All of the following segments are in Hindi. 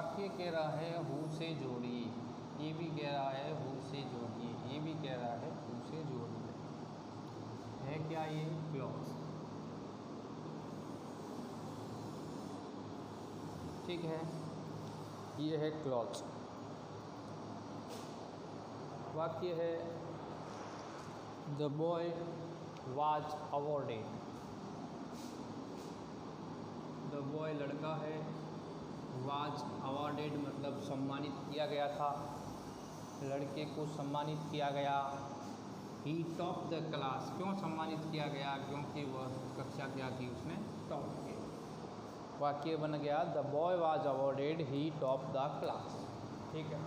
वाक्य कह रहा है हु से जोड़िए, ये भी कह रहा है हु से जोड़िए, ये भी कह रहा है हु से जोड़िए। है क्या ये? क्लॉज। ठीक है, ये है क्लॉज। वाक्य है the boy was awarded. The boy लड़का है, वाज अवॉर्डेड मतलब सम्मानित किया गया था, लड़के को सम्मानित किया गया। ही टॉप द क्लास, क्यों सम्मानित किया गया? क्योंकि वह कक्षा क्या की उसने टॉप की। वाक्य बन गया the boy was awarded he top the class. ठीक है,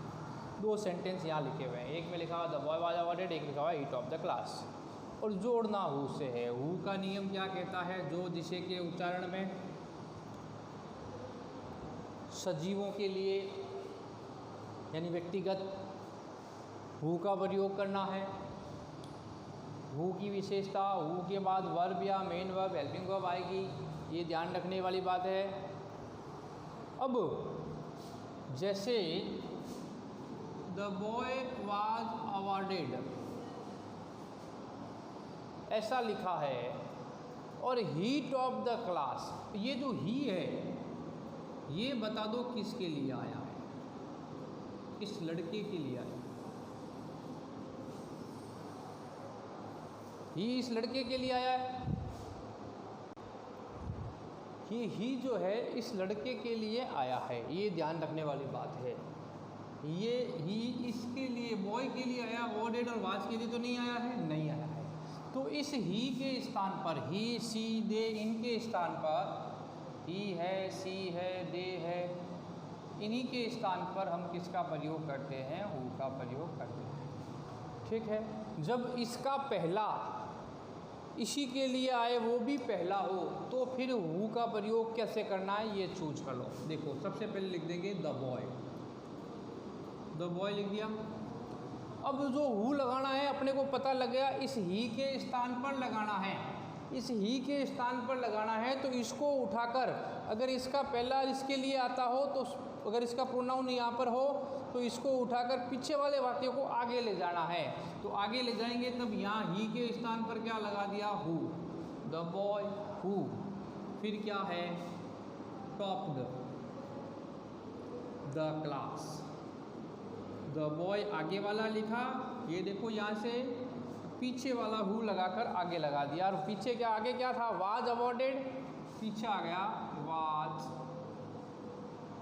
दो सेंटेंस यहाँ लिखे हुए हैं, एक में लिखा हुआ द बॉय वाज अवॉर्डेड, एक लिखा हुआ ही टॉप द क्लास। और जोड़ना हु से है। हु का नियम क्या कहता है? जो जिसे के उच्चारण में सजीवों के लिए यानी व्यक्तिगत हु का प्रयोग करना है। हु की विशेषता हु के बाद वर्ब या मेन वर्ब, हेल्पिंग वर्ब आएगी, ये ध्यान रखने वाली बात है। अब जैसे द बॉय वाज अवॉर्डेड ऐसा लिखा है और ही टॉप द क्लास, ये जो ही है ये बता दो किसके लिए आया है? किस लड़के के लिए आया? ही इस लड़के के लिए आया है। ही जो है इस लड़के के लिए आया है, ये ध्यान रखने वाली बात है। ये ही इसके लिए, बॉय के लिए आया, अवॉर्डेड और वाज के लिए तो नहीं आया है, नहीं आया है। तो इस ही के स्थान पर, ही सी दे इनके स्थान पर, ही है, सी है, दे है, इन्हीं के स्थान पर हम किसका प्रयोग करते हैं? हु का प्रयोग करते हैं। ठीक है, जब इसका पहला इसी के लिए आए, वो भी पहला हो, तो फिर हु का प्रयोग कैसे करना है ये चूज कर लो। देखो, सबसे पहले लिख देंगे द बॉय, द बॉय लिख दिया। अब जो हु लगाना है अपने को पता लग गया, इस ही के स्थान पर लगाना है। इस ही के स्थान पर लगाना है तो इसको उठाकर, अगर इसका पहला इसके लिए आता हो तो अगर इसका प्रोनाउन यहाँ पर हो तो इसको उठाकर पीछे वाले वाक्य को आगे ले जाना है। तो आगे ले जाएंगे तब यहाँ ही के स्थान पर क्या लगा दिया? Who, the boy who. फिर क्या है? Topped the class. The boy आगे वाला लिखा, ये देखो यहाँ से पीछे वाला हु लगाकर आगे लगा दिया। और पीछे क्या, आगे क्या था? वाज अवॉर्डेड, पीछे आ गया वाज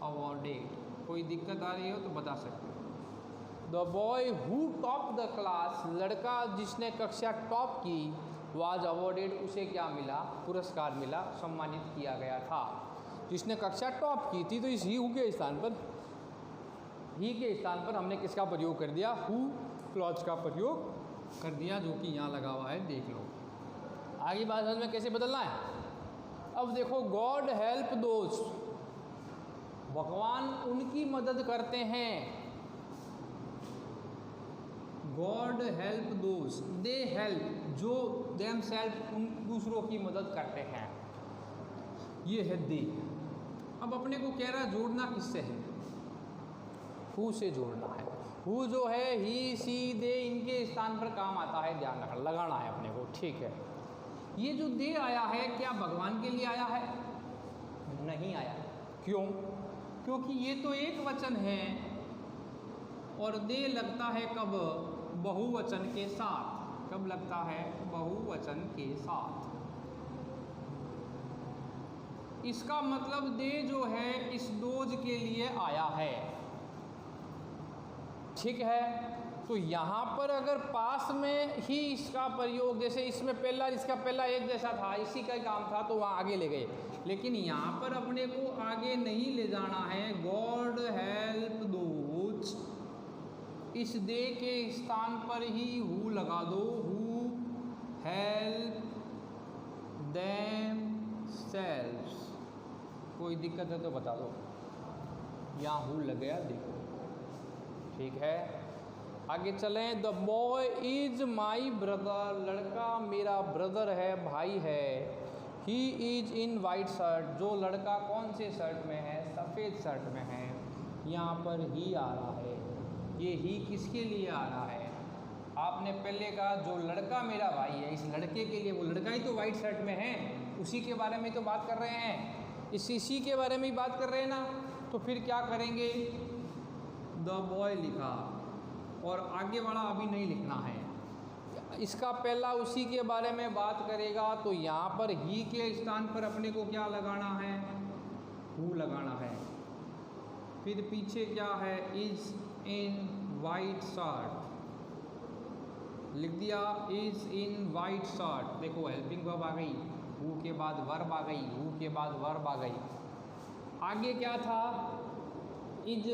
अवॉर्डेड। कोई दिक्कत आ रही हो तो बता सकते हो। The boy who top the class, लड़का जिसने कक्षा टॉप की, वाज अवॉर्डेड, उसे क्या मिला? पुरस्कार मिला, सम्मानित किया गया था। जिसने कक्षा टॉप की थी, तो इस ही हु के स्थान पर, ही के स्थान पर हमने किसका प्रयोग कर दिया? हु क्लॉज का प्रयोग कर दिया, जो कि यहाँ लगा हुआ है, देख लो। आगे बात में कैसे बदलना है। अब देखो, गॉड हेल्प दोज, भगवान उनकी मदद करते हैं। God help those, they help, जो देम सेल्फ, उन दूसरों की मदद करते हैं, ये है दे। अब अपने को कह रहा जोड़ना किससे है? हु से जोड़ना है। हु जो है ही, सी, दे, इनके स्थान पर काम आता है, ध्यान रखना, लगाना है अपने को। ठीक है, ये जो दे आया है क्या भगवान के लिए आया है? नहीं आया। क्यों? क्योंकि ये तो एक वचन है और दे लगता है कब? बहुवचन के साथ। कब लगता है? बहुवचन के साथ। इसका मतलब दे जो है इस दोज के लिए आया है। ठीक है, तो यहाँ पर अगर पास में ही इसका प्रयोग, जैसे इसमें पहला, इसका पहला एक जैसा था, इसी का काम था, तो वहाँ आगे ले गए। लेकिन यहाँ पर अपने को आगे नहीं ले जाना है। गॉड हेल्प दोज, इस दे के स्थान पर ही हु लगा दो। Who help them selves. कोई दिक्कत है तो बता दो। यहाँ हु लग गया, देखो। ठीक है, आगे चलें। The boy is my brother, लड़का मेरा ब्रदर है, भाई है। He is in white shirt, जो लड़का कौन से शर्ट में है? सफ़ेद शर्ट में है। यहाँ पर ही आ रहा है। ये ही किसके लिए आ रहा है? आपने पहले कहा जो लड़का मेरा भाई है, इस लड़के के लिए, वो लड़का ही तो वाइट शर्ट में है, उसी के बारे में तो बात कर रहे हैं, इसी के बारे में ही बात कर रहे हैं ना। तो फिर क्या करेंगे? द बॉय लिखा और आगे वाला अभी नहीं लिखना है। इसका पहला उसी के बारे में बात करेगा तो यहाँ पर ही के स्थान पर अपने को क्या लगाना है? हु लगाना है। फिर पीछे क्या है? इज इन वाइट शर्ट लिख दिया, इज इन वाइट शर्ट। देखो हेल्पिंग वर्ब आ गई, हु के बाद वर्ब आ गई, हु के बाद वर्ब आ गई। आगे क्या था? इज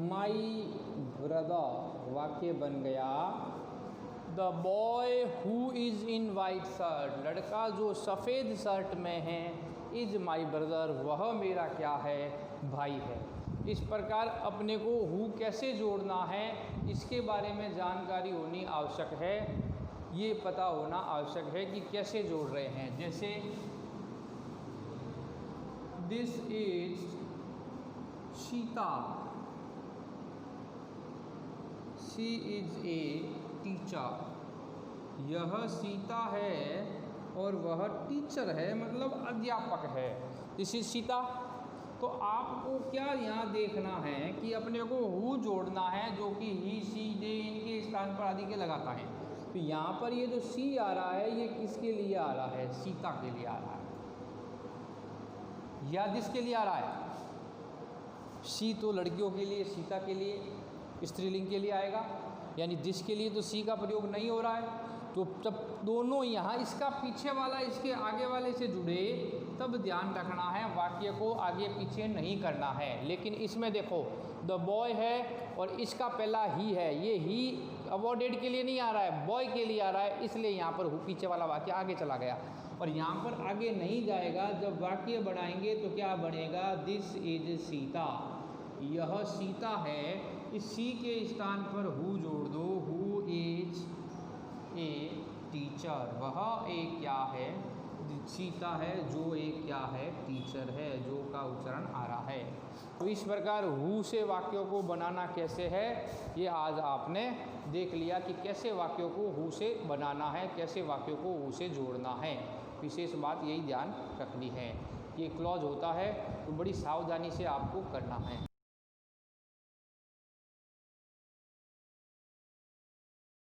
माई ब्रदर वाक्य बन गया the boy who is in white shirt, लड़का जो सफ़ेद शर्ट में है, इज़ माई ब्रदर वह मेरा क्या है? भाई है। इस प्रकार अपने को हु कैसे जोड़ना है इसके बारे में जानकारी होनी आवश्यक है। ये पता होना आवश्यक है कि कैसे जोड़ रहे हैं। जैसे this is Sita, she is a teacher, यह सीता है और वह टीचर है, मतलब अध्यापक है। This is Sita. तो आपको क्या यहाँ देखना है कि अपने को हु जोड़ना है जो कि ही, सी, दे इनके स्थान पर आदि के लगाता है। तो यहाँ पर ये जो सी आ रहा है ये किसके लिए आ रहा है? सीता के लिए आ रहा है। या किसके लिए आ रहा है? सी तो लड़कियों के लिए, सीता के लिए स्त्रीलिंग के लिए आएगा, यानी दिस के लिए तो सी का प्रयोग नहीं हो रहा है। तो जब दोनों यहाँ इसका पीछे वाला इसके आगे वाले से जुड़े तब ध्यान रखना है, वाक्य को आगे पीछे नहीं करना है। लेकिन इसमें देखो द बॉय है और इसका पहला ही है, ये ही अवॉर्डेड के लिए नहीं आ रहा है, बॉय के लिए आ रहा है, इसलिए यहाँ पर पीछे वाला वाक्य आगे चला गया और यहाँ पर आगे नहीं जाएगा। जब वाक्य बनाएंगे तो क्या बनेगा? दिस इज सीता, यह सीता है। इस सी के स्थान पर हु जोड़ दो, हु इज ए टीचर, वह एक क्या है? सीता है, जो एक क्या है? टीचर है, जो का उच्चारण आ रहा है। तो इस प्रकार हु से वाक्यों को बनाना कैसे है ये आज आपने देख लिया कि कैसे वाक्यों को हु से बनाना है, कैसे वाक्यों को हु से जोड़ना है। विशेष बात यही ध्यान रखनी है। ये क्लॉज होता है तो बड़ी सावधानी से आपको करना है।